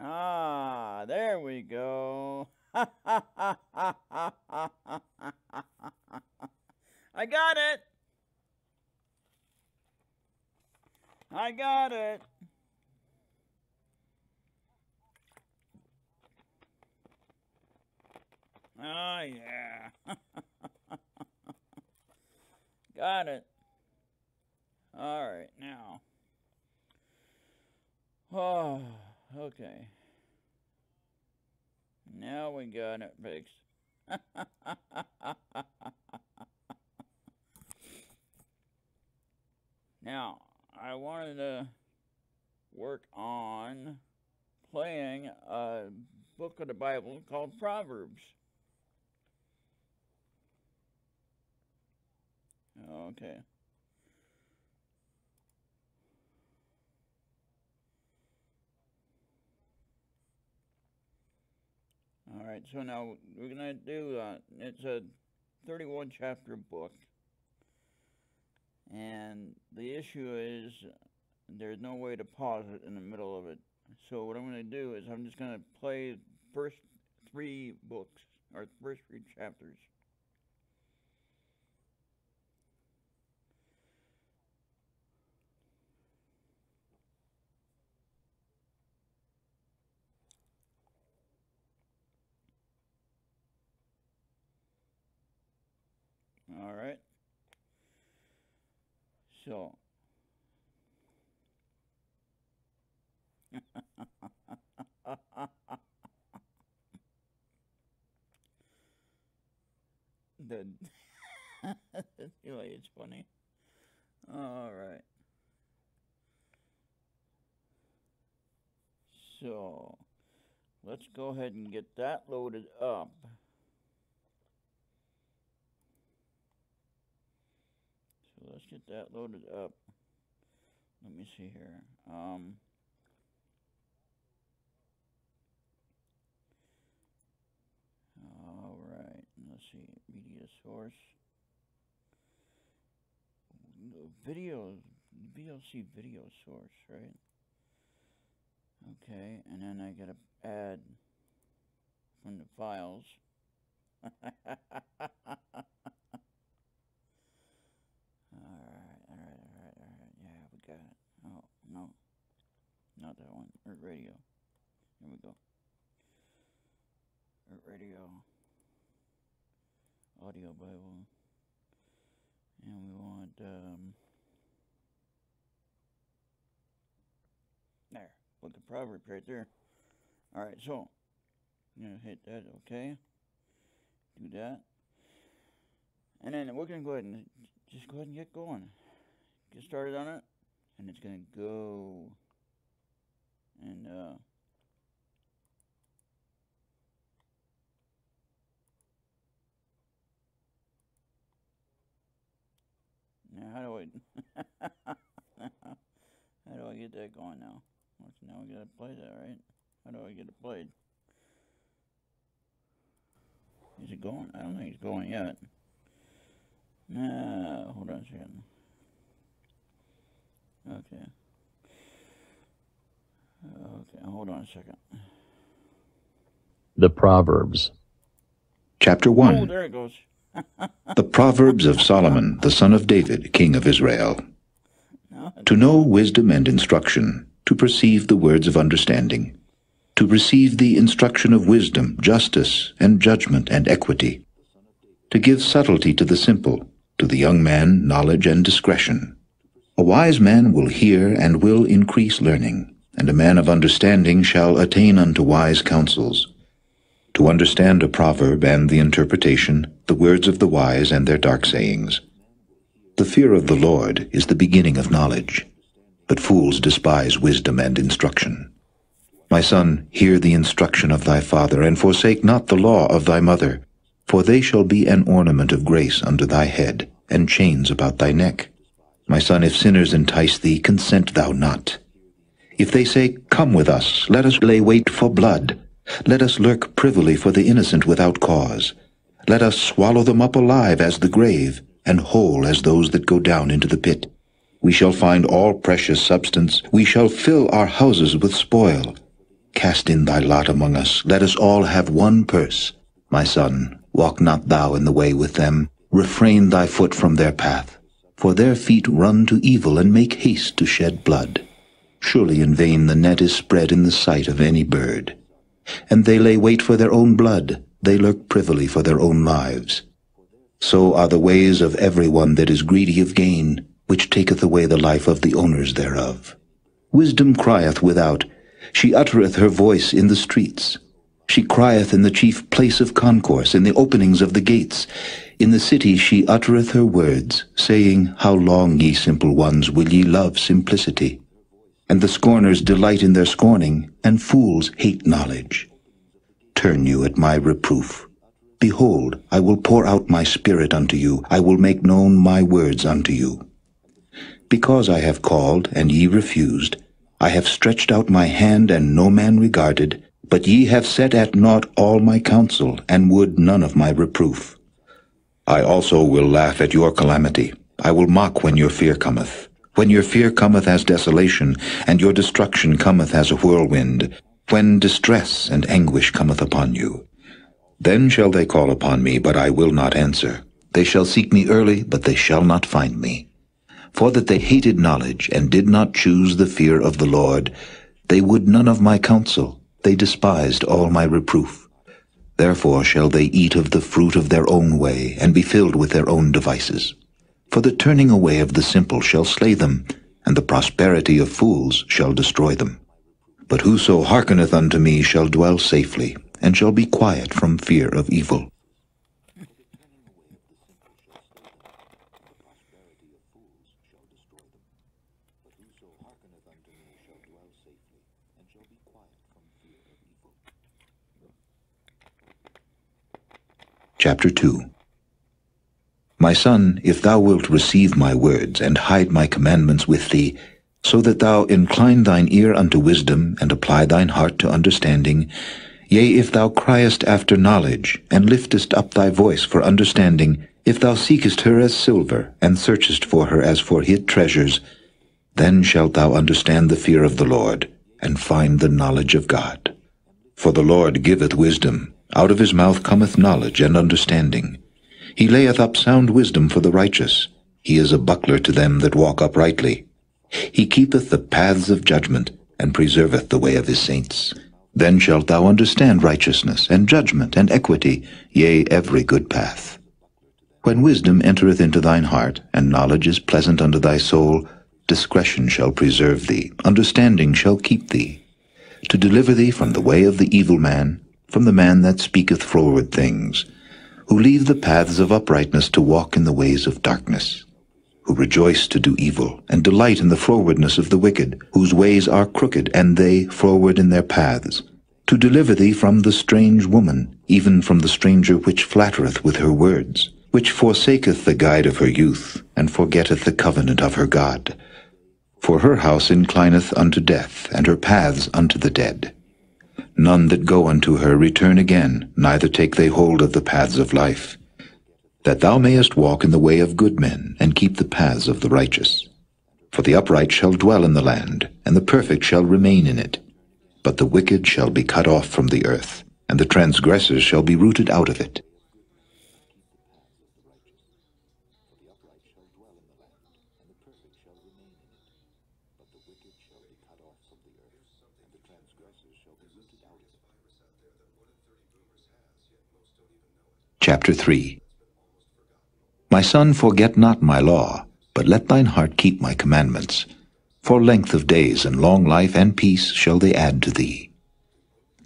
Ah, there we go. I got it. I got it. Oh, yeah. Got it. All right, now. Oh, okay. Now we got it fixed. Now, I wanted to work on playing a book of the Bible called Proverbs. Okay. All right, so now we're going to do, it's a 31 chapter book. And the issue is there's no way to pause it in the middle of it. So what I'm going to do is I'm just going to play the first 3 books, or first 3 chapters. All right. So. Anyway, it's funny. All right. So, let's go ahead and get that loaded up. So let's get that loaded up. Let me see here. All right. Let's see. Media source. Video. VLC video source, right? Okay, and then I gotta add from the files. Alright, yeah, we got it. Oh, no, not that one. ERRT radio. Here we go. ERRT radio. Audio Bible. And we want, there. Book of Proverbs right there. Alright, so I'm gonna hit that, okay. Do that. And then we're gonna go ahead and just go ahead and get going. Get started on it. And it's gonna go. And now how do I how do I get that going now? Now we gotta play that, right? How do I get it played? Is it going? I don't think it's going yet. Nah, hold on a second. Okay. Okay, hold on a second. The Proverbs. Chapter 1. Oh, there it goes. The Proverbs of Solomon, the son of David, king of Israel. No, To know wisdom and instruction, to perceive the words of understanding, to receive the instruction of wisdom, justice, and judgment, and equity, to give subtlety to the simple, to the young man knowledge and discretion. A wise man will hear and will increase learning, and a man of understanding shall attain unto wise counsels. To understand a proverb and the interpretation, the words of the wise and their dark sayings. The fear of the Lord is the beginning of knowledge, but fools despise wisdom and instruction. My son, hear the instruction of thy father, and forsake not the law of thy mother, for they shall be an ornament of grace unto thy head, and chains about thy neck. My son, if sinners entice thee, consent thou not. If they say, Come with us, let us lay wait for blood. Let us lurk privily for the innocent without cause. Let us swallow them up alive as the grave, and whole as those that go down into the pit. We shall find all precious substance. We shall fill our houses with spoil. cast in thy lot among us. Let us all have one purse. My son, walk not thou in the way with them. Refrain thy foot from their path. For their feet run to evil and make haste to shed blood. Surely in vain the net is spread in the sight of any bird. And they lay wait for their own blood. They lurk privily for their own lives. So are the ways of every one that is greedy of gain, which taketh away the life of the owners thereof. Wisdom crieth without. She uttereth her voice in the streets. She crieth in the chief place of concourse, in the openings of the gates. In the city she uttereth her words, saying, How long, ye simple ones, will ye love simplicity? And the scorners delight in their scorning, and fools hate knowledge. Turn you at my reproof. Behold, I will pour out my spirit unto you. I will make known my words unto you. Because I have called, and ye refused, I have stretched out my hand, and no man regarded, but ye have set at naught all my counsel, and would none of my reproof. I also will laugh at your calamity. I will mock when your fear cometh. When your fear cometh as desolation, and your destruction cometh as a whirlwind, when distress and anguish cometh upon you. Then shall they call upon me, but I will not answer. They shall seek me early, but they shall not find me. For that they hated knowledge, and did not choose the fear of the Lord, they would none of my counsel, they despised all my reproof. Therefore shall they eat of the fruit of their own way, and be filled with their own devices. For the turning away of the simple shall slay them, and the prosperity of fools shall destroy them. But whoso hearkeneth unto me shall dwell safely, and shall be quiet from fear of evil. Chapter 2. My son, if thou wilt receive my words, and hide my commandments with thee, so that thou incline thine ear unto wisdom, and apply thine heart to understanding, yea, if thou criest after knowledge, and liftest up thy voice for understanding, if thou seekest her as silver, and searchest for her as for hid treasures, then shalt thou understand the fear of the Lord, and find the knowledge of God. For the Lord giveth wisdom. Out of his mouth cometh knowledge and understanding. He layeth up sound wisdom for the righteous. He is a buckler to them that walk uprightly. He keepeth the paths of judgment, and preserveth the way of his saints. Then shalt thou understand righteousness, and judgment, and equity, yea, every good path. When wisdom entereth into thine heart, and knowledge is pleasant unto thy soul, discretion shall preserve thee, understanding shall keep thee, to deliver thee from the way of the evil man, from the man that speaketh froward things, who leave the paths of uprightness to walk in the ways of darkness, who rejoice to do evil, and delight in the frowardness of the wicked, whose ways are crooked, and they froward in their paths, to deliver thee from the strange woman, even from the stranger which flattereth with her words, which forsaketh the guide of her youth, and forgetteth the covenant of her God. For her house inclineth unto death, and her paths unto the dead. None that go unto her return again, neither take they hold of the paths of life. That thou mayest walk in the way of good men, and keep the paths of the righteous. For the upright shall dwell in the land, and the perfect shall remain in it. But the wicked shall be cut off from the earth, and the transgressors shall be rooted out of it. Chapter 3. My son, forget not my law, but let thine heart keep my commandments. For length of days and long life and peace shall they add to thee.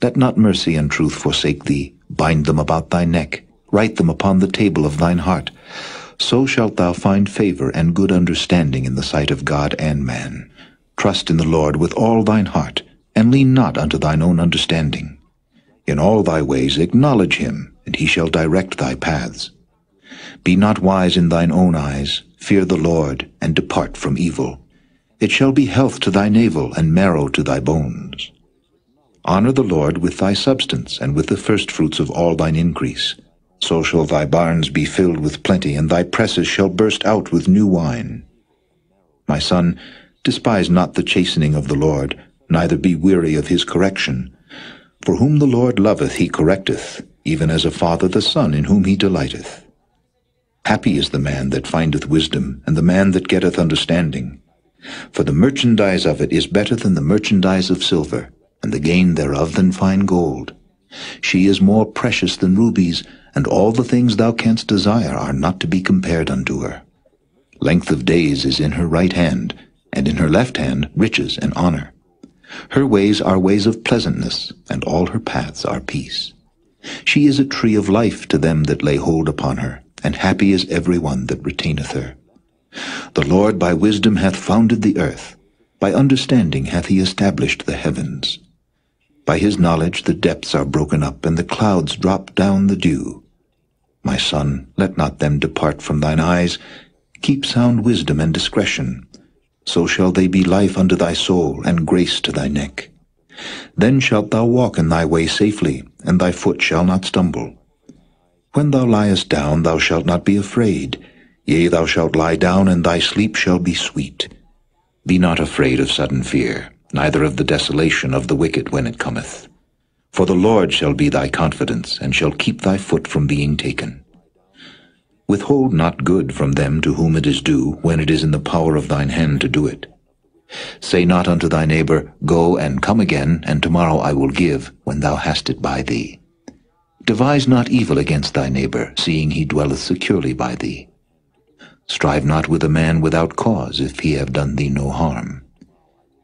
Let not mercy and truth forsake thee. Bind them about thy neck. Write them upon the table of thine heart. So shalt thou find favor and good understanding in the sight of God and man. Trust in the Lord with all thine heart, and lean not unto thine own understanding. In all thy ways acknowledge him, and he shall direct thy paths. Be not wise in thine own eyes. Fear the Lord, and depart from evil. It shall be health to thy navel, and marrow to thy bones. Honor the Lord with thy substance, and with the firstfruits of all thine increase. So shall thy barns be filled with plenty, and thy presses shall burst out with new wine. My son, despise not the chastening of the Lord, neither be weary of his correction. For whom the Lord loveth he correcteth, even as a father the son in whom he delighteth. Happy is the man that findeth wisdom, and the man that getteth understanding. For the merchandise of it is better than the merchandise of silver, and the gain thereof than fine gold. She is more precious than rubies, and all the things thou canst desire are not to be compared unto her. Length of days is in her right hand, and in her left hand riches and honor. Her ways are ways of pleasantness, and all her paths are peace. She is a tree of life to them that lay hold upon her, and happy is every one that retaineth her. The Lord by wisdom hath founded the earth, by understanding hath he established the heavens. By his knowledge the depths are broken up, and the clouds drop down the dew. My son, let not them depart from thine eyes. Keep sound wisdom and discretion. So shall they be life unto thy soul, and grace to thy neck. Then shalt thou walk in thy way safely, and thy foot shall not stumble. When thou liest down, thou shalt not be afraid. Yea, thou shalt lie down, and thy sleep shall be sweet. Be not afraid of sudden fear, neither of the desolation of the wicked when it cometh. For the Lord shall be thy confidence, and shall keep thy foot from being taken. Withhold not good from them to whom it is due, when it is in the power of thine hand to do it. Say not unto thy neighbor, Go and come again, and tomorrow I will give, when thou hast it by thee. Devise not evil against thy neighbor, seeing he dwelleth securely by thee. Strive not with a man without cause, if he have done thee no harm.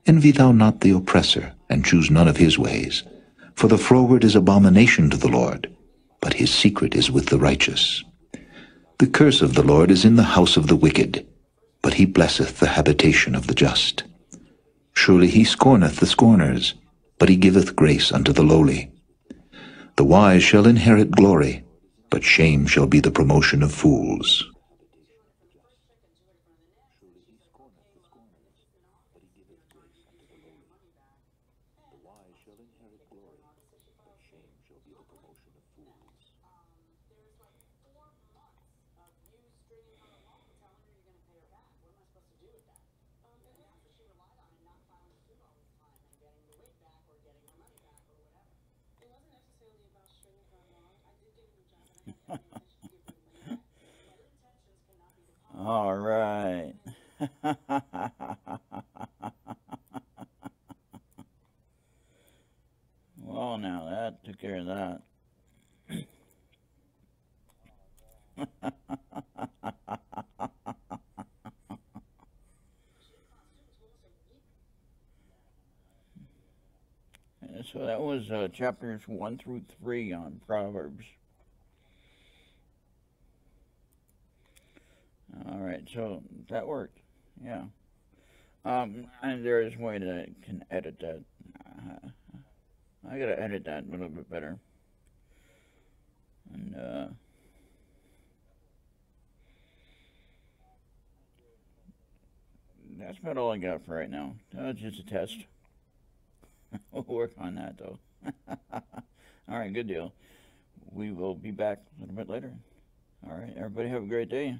Envy thou not the oppressor, and choose none of his ways. For the froward is abomination to the Lord, but his secret is with the righteous. The curse of the Lord is in the house of the wicked, but he blesseth the habitation of the just. Surely he scorneth the scorners, but he giveth grace unto the lowly. The wise shall inherit glory, but shame shall be the promotion of fools. All right. Well, now that took care of that. So that was chapters 1 through 3 on Proverbs. All right, so that worked. Yeah. And there is a way that I can edit that. I gotta edit that a little bit better. And that's about all I got for right now. That's just a test. We'll work on that though. All right, good deal. We will be back a little bit later. All right, everybody have a great day.